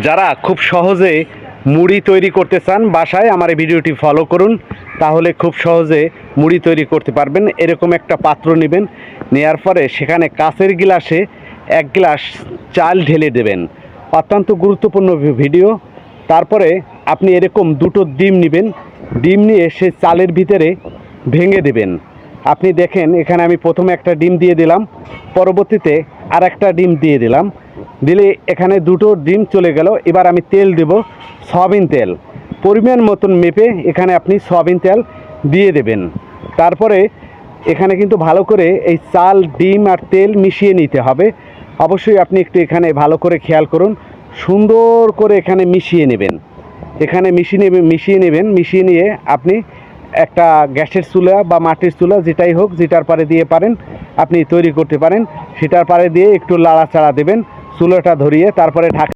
যারা খুব সহজে মুড়ি তৈরি করতে চান বাসায় আমার এই ভিডিওটি ফলো করুন, তাহলে খুব সহজে মুড়ি তৈরি করতে পারবেন। এরকম একটা পাত্র নেবেন, নেয়ার পরে সেখানে কাচের গ্লাসে 1 গ্লাস চাল ঢেলে দেবেন। অত্যন্ত গুরুত্বপূর্ণ ভিডিও। তারপরে আপনি এরকম 2টো ডিম নেবেন, ডিম নিয়ে সে চালের ভিতরে ভেঙে দেবেন। আপনি দেখেন এখানে আমি প্রথমে একটা ডিম দিয়ে দিলাম, পরবর্তীতে আর একটা ডিম দিয়ে দিলাম, দিলে এখানে 2টো ডিম চলে গেল। এবার আমি তেল দেব, সয়াবিন তেল পরিমাণ মতন মেপে এখানে আপনি সয়াবিন তেল দিয়ে দেবেন। তারপরে এখানে কিন্তু ভালো করে এই চাল, ডিম আর তেল মিশিয়ে নিতে হবে। অবশ্যই আপনি একটু এখানে ভালো করে খেয়াল করুন, সুন্দর করে এখানে মিশিয়ে নেবেন। এখানে মিশিয়ে নিয়ে আপনি একটা গ্যাসের চুলা বা মাটির চুলা যেটাই হোক, যেটার পারে দিয়ে পারেন আপনি তৈরি করতে পারেন, সেটার পারে দিয়ে একটু লাড়াচাড়া দেবেন চুলাটা ধরিয়ে, তারপরে ঢাকা